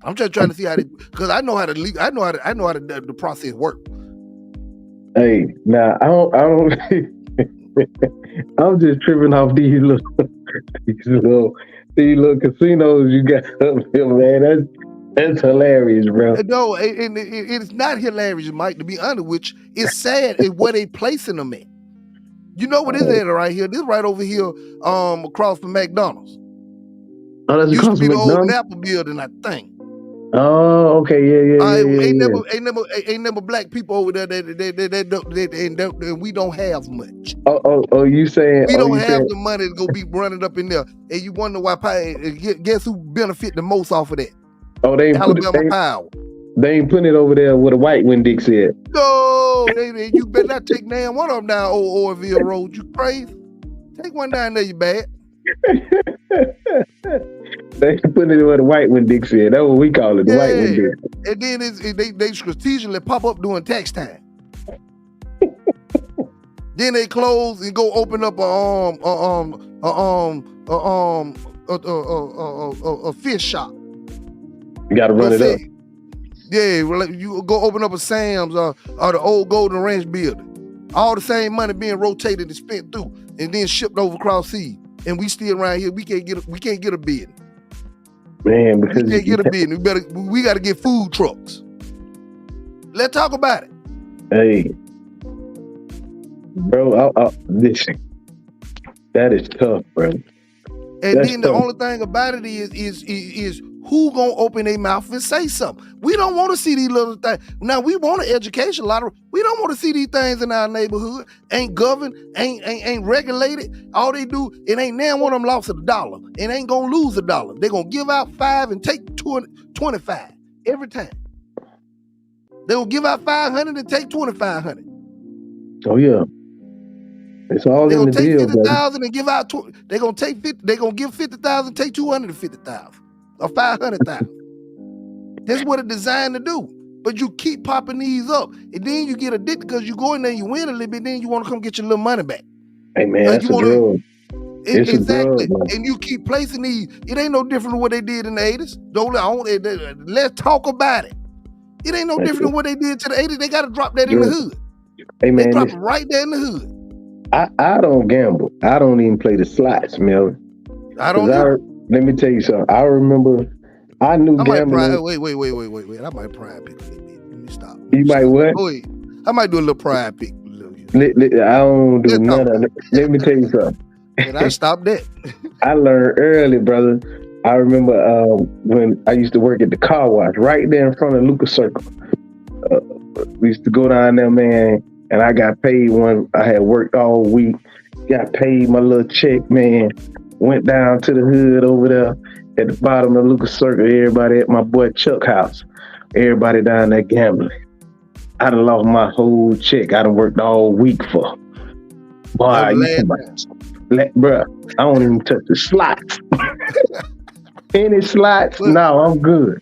I'm just trying to see how they, because I know how the process works. Hey, now I don't. I'm just tripping off these little casinos you got up here, man. That's hilarious, bro. No, and it's not hilarious, Mike, to be honest with you. It's sad is where they placing them at. You know what is it right here? This right over here, across from McDonald's. Oh, that's used across to be from the old McDonald's? Napa building, I think. Oh, okay, yeah. Ain't never black people over there that we don't have much. Oh, you saying we don't have the money to go be running up in there, and you wonder why? Guess who benefit the most off of that? Oh, they ain't Alabama Power. They ain't putting it over there with a white Winn-Dixie said. No, you better not take damn one of them down old Orville Road. You crazy? Take one down there, you bad. They ain't putting it with a white Winn-Dixie said. That's what we call it, the white Winn-Dixie. And then they strategically pop up during tax time. Then they close and go open up a fish shop. You gotta run it up. Yeah, you go open up a Sam's or the old Golden Ranch building. All the same money being rotated and spent through and then shipped over across sea. And we still around here, we can't get a bid. Man, because we can't get a bid. We gotta get food trucks. Let's talk about it. Hey. Bro, listen. That is tough, bro. And then the only thing about it is who gonna open their mouth and say something? We don't want to see these little things. Now we want an education lottery. We don't want to see these things in our neighborhood. Ain't governed, ain't regulated. All they do, it ain't now one of them lost $1. It ain't gonna lose $1. They're gonna give out 5 and take 25 every time. They will give out 500 and take 2,500. Oh yeah. It's all in the deal. They gonna take 50,000 and give out. They gonna take 50. They gonna give 50,000, take 250,000 or 500,000. That's what it's designed to do. But you keep popping these up, and then you get addicted because you go in there, you win a little bit, then you want to come get your little money back. Hey man, that's a drug. Exactly. And you keep placing these. It ain't no different than what they did in the 80s. Let's talk about it. It ain't no different than what they did to the 80s. They got to drop that in the hood. Hey man, they drop it right there in the hood. I don't gamble. I don't even play the slots, Melvin. I don't know. Let me tell you something. I remember I knew gambling. Wait. I might pride pick a little bit. Let me stop. You might what? Wait. I might do a little pride pick. I don't do none of it. Let me tell you something. And I stopped that. I learned early, brother. I remember when I used to work at the car wash right there in front of Lucas Circle. We used to go down there, man. And I got paid I had worked all week, got paid my little check, man. Went down to the hood over there at the bottom of Lucas Circle, everybody at my boy Chuck house. Everybody down there gambling. I done lost my whole check I done worked all week for. Boy, bruh, I don't even touch the slots. Any slots? No, I'm good.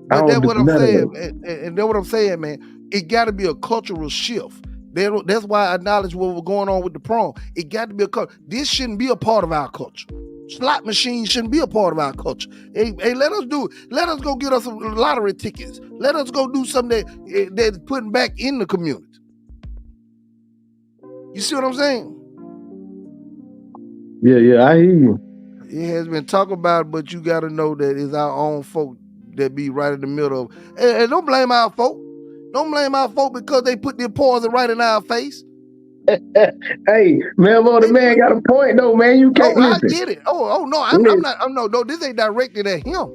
But that's what I'm saying. And that's what I'm saying, man. It got to be a cultural shift. That's why I acknowledge what was going on with the prom. It got to be a culture. This shouldn't be a part of our culture. Slot machines shouldn't be a part of our culture. Hey, let us go get us some lottery tickets. Let us go do something that's putting back in the community. You see what I'm saying? Yeah, I hear you. It has been talked about, but you got to know that it's our own folk that be right in the middle of it. And don't blame our folk. Don't blame our folk because they put their poison right in our face. Hey, Melvo, the man got a point though, man. You can't listen. I get it. No, I'm not. No, this ain't directed at him.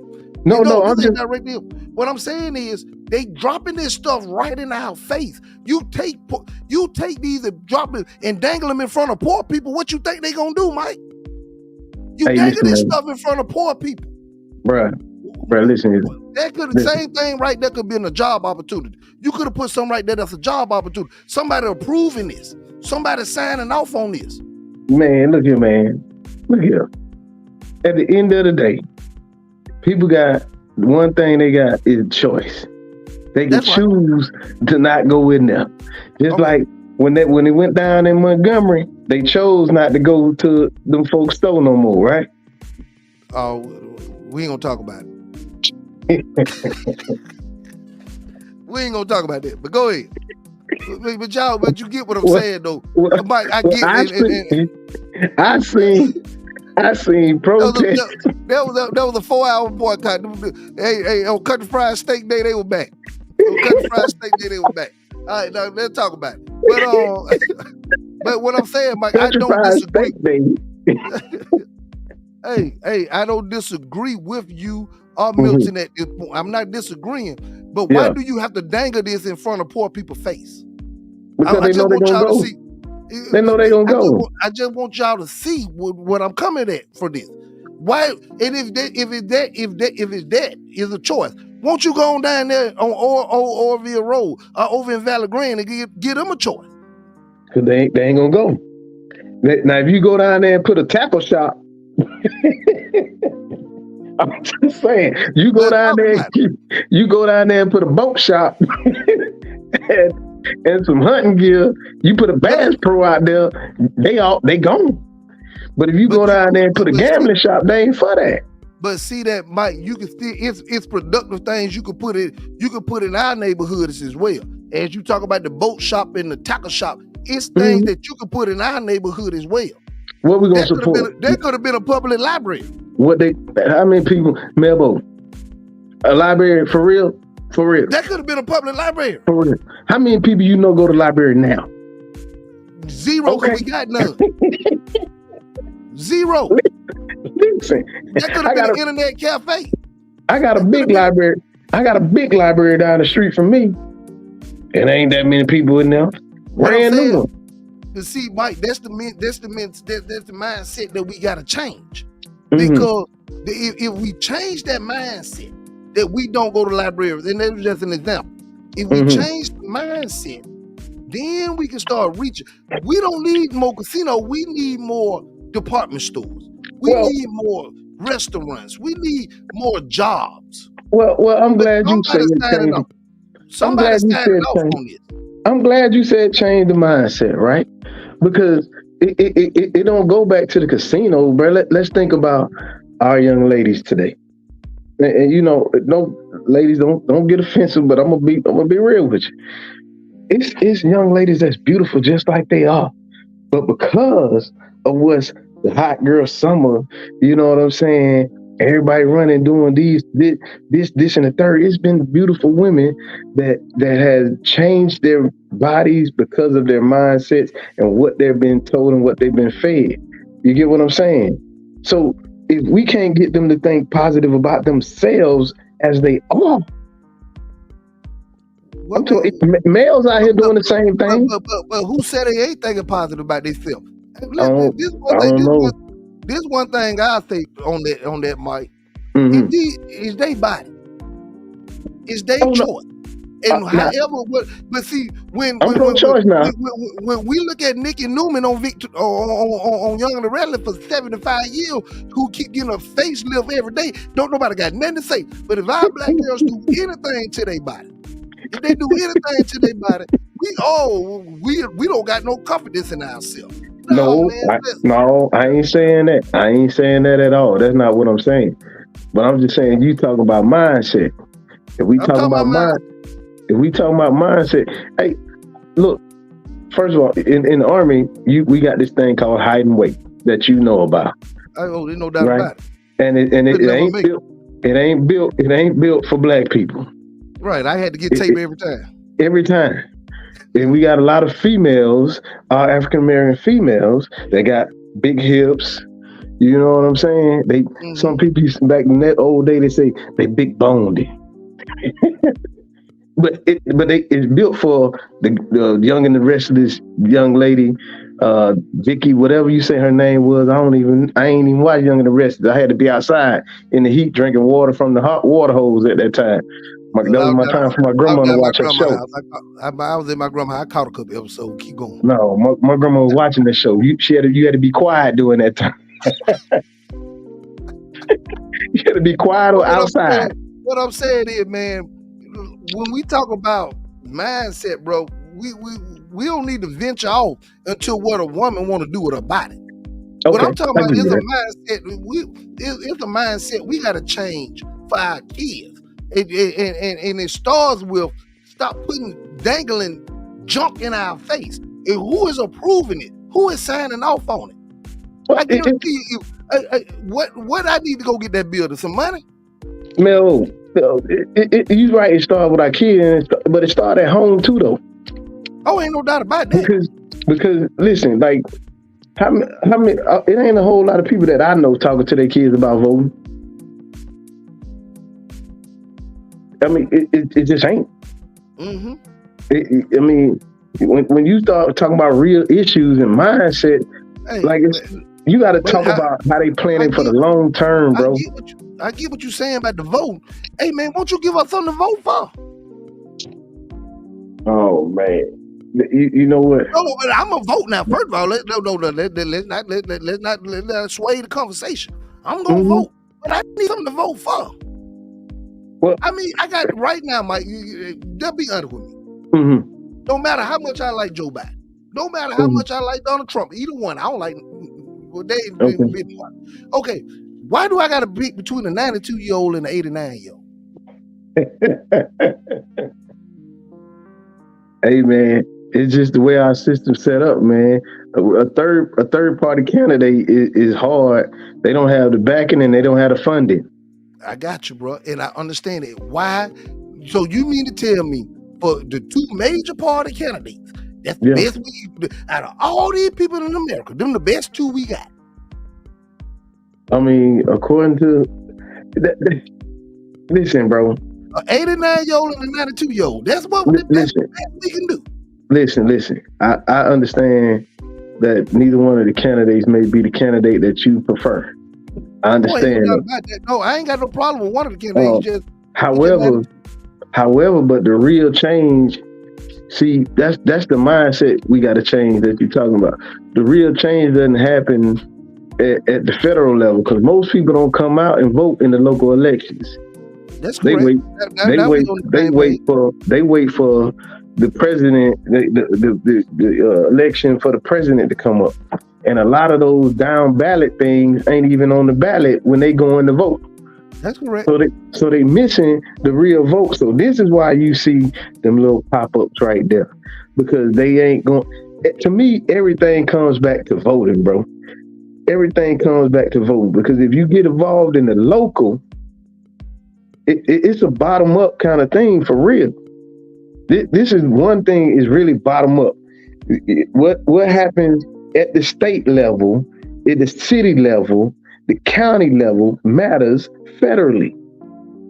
No, I'm just directed at him. What I'm saying is they dropping this stuff right in our face. You take these and drop it and dangle them in front of poor people. What you think they gonna do, Mike? You dangle this stuff in front of poor people. Bruh, listen. That could the same thing right there could be in a job opportunity. You could have put something right there that's a job opportunity. Somebody approving this. Somebody signing off on this. Man, look here, man. Look here. At the end of the day, people got one thing they got is choice. They can choose to not go in there. Just like when they went down in Montgomery, they chose not to go to them folks' store no more, right? Oh, we ain't gonna talk about it. We ain't gonna talk about that. But go ahead. But you get what I'm saying though. Mike, I get it. I seen protests. That was a 4-hour boycott. Hey, on Country Fried Steak Day, they were back. On Country Fried Steak Day, they were back. All right, now let's talk about it. But what I'm saying, Mike, I don't disagree. Hey, I don't disagree with you or Milton at this point. I'm not disagreeing. But why do you have to dangle this in front of poor people's face? Because they know they're gonna go. They know they're gonna go. I just want y'all to see what I'm coming at for this. Why? And if that is a choice, won't you go on down there on Orville Road or over in Valley Green and give them a choice? Because they ain't gonna go. Now, if you go down there and put a tackle shop, I'm just saying, you go down there and put a boat shop and some hunting gear. You put a Bass Pro out there, they gone. But if you go down there and put a gambling shop, they ain't for that. But see that, Mike, you can still it's productive things you could put in our neighborhoods as well. As you talk about the boat shop and the tackle shop, it's things that you could put in our neighborhood as well. What we gonna support? There could have been a public library. How many people, Melbo? A library for real? For real. That could have been a public library. For real. How many people you know go to the library now? Zero, because we got none. Zero. Listen. That could have been an internet cafe. I got a big library. I got a big library down the street from me. And ain't that many people in there. Brand new. To see, Mike, that's the mindset that we gotta change. Because if we change that mindset that we don't go to libraries, and that was just an example. If we change the mindset, then we can start reaching. We don't need more casino. We need more department stores. We need more restaurants. We need more jobs. Well, I'm glad you said change. Somebody standing off on this. I'm glad you said change the mindset, right? Because it don't go back to the casino, bro. Let's think about our young ladies today. And you know, no ladies, don't get offensive, but I'm gonna be real with you. It's young ladies that's beautiful just like they are, but because of what's the hot girl summer, you know what I'm saying? Everybody running doing this and the third. It's been beautiful women that has changed their bodies because of their mindsets and what they've been told and what they've been fed. You get what I'm saying? So if we can't get them to think positive about themselves as they are, males out here doing the same thing. But who said they ain't thinking positive about themselves? This one thing I say on that, Mike, is their body. It's their choice. And but see, when we look at Nikki Newman on Young and the Restless for 75 years, who keep getting a facelift every day, don't nobody got nothing to say. But if our black girls do anything to their body, if they do anything to their body, we don't got no confidence in ourselves. No, man. I ain't saying that. I ain't saying that at all. That's not what I'm saying. But I'm just saying you talking about mindset. If we I'm talking talking about about mine. if we talking about mindset, hey, look. First of all, in the army, we got this thing called height and weight that you know about, Oh, there's no doubt right? about it. And it Could never ain't make built. It ain't built. It ain't built for black people. Right. I had to get tape every time. Every time. And we got a lot of females, African American females, that got big hips. You know what I'm saying? Some people back in that old day, they say they big boned. But it's built for the young and the restless young lady, Vicky, whatever you say her name was. I ain't even watch Young and the Restless. I had to be outside in the heat drinking water from the hot water hose at that time. That was my time for my grandma to watch her show. I was in my grandma. I caught a couple episodes. Keep going. No, my grandma was watching the show. You had to be quiet during that time. You had to be quiet or outside. What I'm saying is, man, when we talk about mindset, bro, we don't need to venture off until what a woman want to do with her body. Okay, what I'm talking about is a mindset. It's a mindset we got to change for our kids, and it starts with stop dangling junk in our face. And who is approving it? Who is signing off on it? I guarantee you, what I need to go get that builder some money. No, you're right. It started with our kids, but it started at home too, though. Oh, ain't no doubt about that. Because listen, like how many? It ain't a whole lot of people that I know talking to their kids about voting. I mean, it just ain't. I mean, when you start talking about real issues and mindset, you got to talk about how they planning for the long term, bro. I get what you're saying about the vote. Hey, man, won't you give us something to vote for? Oh man, you know what? No, but I'm gonna vote now. First of all, let's not sway the conversation. I'm gonna vote, but I need something to vote for. Well, I mean, I got right now, Mike. Just be honest with me. No matter how much I like Joe Biden, no matter how much I like Donald Trump, either one, I don't like. Well, okay. Why do I got to pick between a 92-year-old and an 89-year-old? Hey man, it's just the way our system's set up, man. A third party candidate is hard. They don't have the backing and they don't have the funding. I got you, bro, and I understand it. Why? So you mean to tell me for the two major party candidates, that's the best out of all these people in America, them the best two we got? I mean, according to listen, bro. An 89-year-old and a 92-year-old. That's what we can do. Listen. I understand that neither one of the candidates may be the candidate that you prefer. I understand. No, I ain't got no problem with one of the candidates. However, but the real change, see, that's the mindset we got to change that you're talking about. The real change doesn't happen at the federal level because most people don't come out and vote in the local elections. That's correct. They wait for the president, the election for the president to come up, and a lot of those down ballot things ain't even on the ballot when they go in to vote. That's correct. So they missing the real vote. So this is why you see them little pop-ups right there, because they ain't going. To me, everything comes back to voting, bro. Everything comes back to voting, because if you get involved in the local, it's a bottom up kind of thing for real. This is one thing is really bottom up. What happens at the state level, at the city level, the county level matters federally.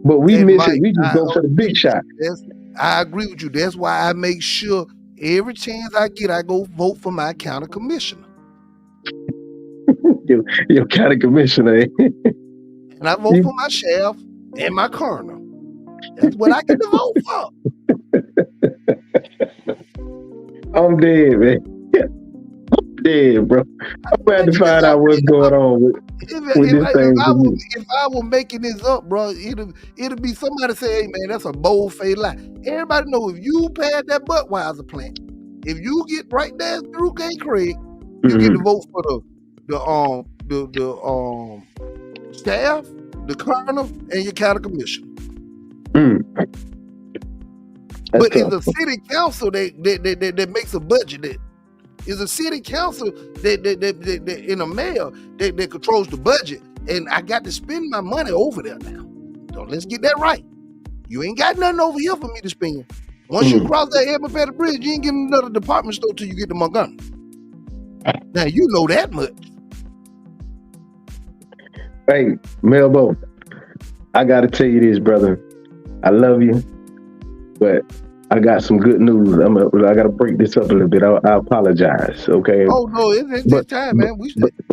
But we miss it. We just go for the big shot. I agree with you. That's why I make sure every chance I get, I go vote for my county commissioner. your county commissioner. And I vote for my sheriff and my coroner. That's what I get to vote for. I'm dead, man. I'm dead, bro. I'm glad to find out what's going on with this thing. If I were making this up, bro, it'll be somebody say, hey, man, that's a bold-faced lie. Everybody know if you pass that Budweiser plant, if you get right there through Gay Craig, You get to vote for the staff, the coroner, and your county commissioner. But it's the city council that makes a budget. It's a city council that in a mayor that controls the budget. And I got to spend my money over there now. So let's get that right. You ain't got nothing over here for me to spend. Once you cross that Edmund Bridge, you ain't getting another department store till you get to Montgomery. Now you know that much. Hey, Melbo, I gotta tell you this, brother. I love you, but I got some good news. I gotta break this up a little bit. I apologize. Okay. Oh no, it's time, man.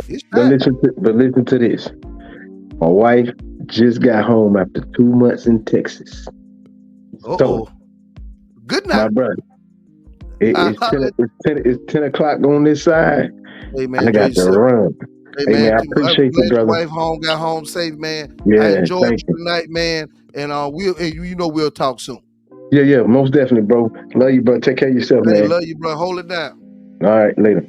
It's time. But listen to this. My wife just got home after 2 months in Texas. So, good night, my brother. It's 10 o'clock on this side. Hey man, I got to run. Hey man, I appreciate you, brother. Your wife got home safe, man. Yeah, I enjoyed you tonight, man. And we'll talk soon. Yeah, most definitely, bro. Love you, bro. Take care of yourself, man. Love you, bro. Hold it down. All right, later.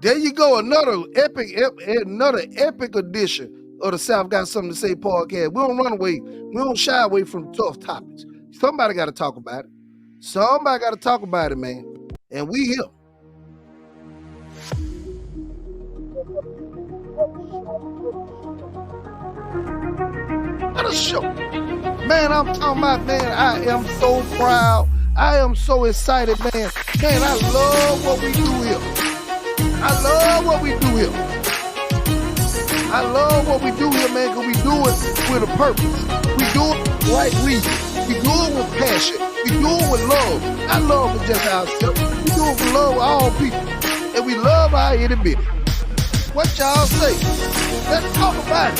There you go, another epic edition of the South Got Something to Say podcast. We don't run away. We don't shy away from tough topics. Somebody got to talk about it. Somebody got to talk about it, man. And we here. What a show. Man, I'm talking about, man, I am so proud. I am so excited, man. Man, I love what we do here. I love what we do here. I love what we do here, man, because we do it with a purpose. We do it with the right reason. We do it with passion. We do it with love. Not love for just ourselves. We do it for love with all people. And we love our itty bitty. What y'all say? Let's talk about it.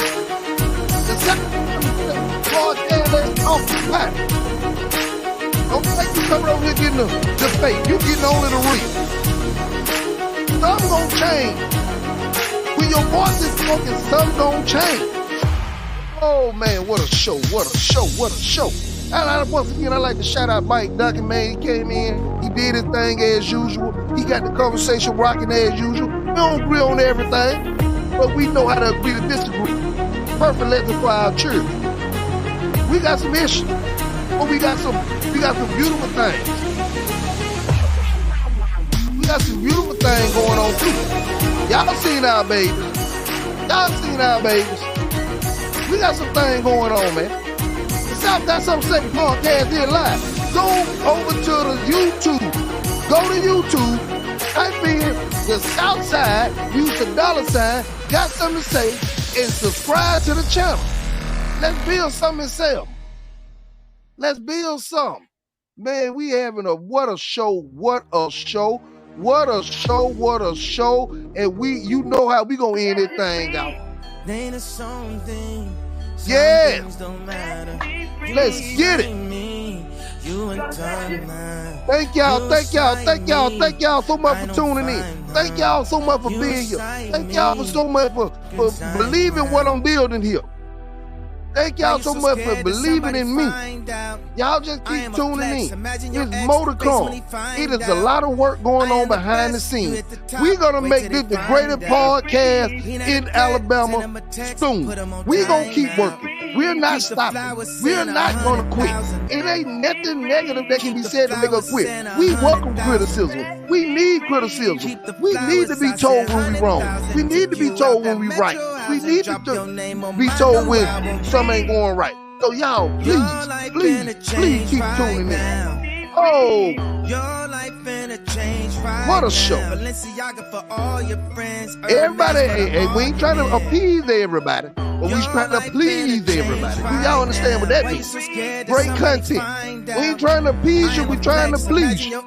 Let's talk about it. Don't think you coming over here getting the fake. You getting only the real. Something gonna change. When your voice is spoken, something gonna change. Oh man, what a show, what a show, what a show. And once again, I'd like to shout out Mike Duncan, man. He came in, he did his thing as usual. He got the conversation rocking as usual. We don't agree on everything, but we know how to agree to disagree. Perfect lesson for our church. We got some issues, but we got some beautiful things. We got some beautiful things going on too. Y'all seen our babies. Y'all seen our babies. We got some things going on, man. The South Got Something to Say podcast here live. Go over to the YouTube. Go to YouTube. Type in the South Side. Use the $sign. Got Something to Say, and subscribe to the channel. Let's build something in Selma. Let's build something. Man, we having what a show. What a show. What a show, what a show. And you know how we gonna end this thing out. Yeah. Let's get it. Thank y'all so much for tuning in. Thank y'all so much for being here. Thank y'all for so much for believing what I'm building here. Thank y'all so much for believing in me. Y'all just keep tuning in. It's more to come. It is a lot of work going on behind the scenes. We're going to make this the greatest podcast in Alabama soon. We're going to keep working. We're not stopping. We're not going to quit. It ain't nothing negative that can be said to make us quit. We welcome criticism. We need criticism. We need to be told when we're wrong. We need to be told when we're right. We need to be told when something ain't going right. So y'all, please keep tuning in. Oh, what a show. Everybody, we ain't trying to appease everybody, but we trying to please everybody. Do y'all understand what that means? Great content. We ain't trying to appease you, we trying to please you.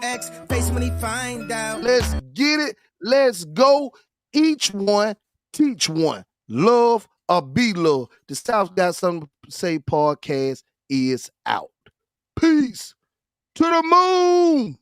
Let's get it. Let's go. Each one, teach one. Love or be loved. The South Got Something to Say podcast is out. Peace to the moon.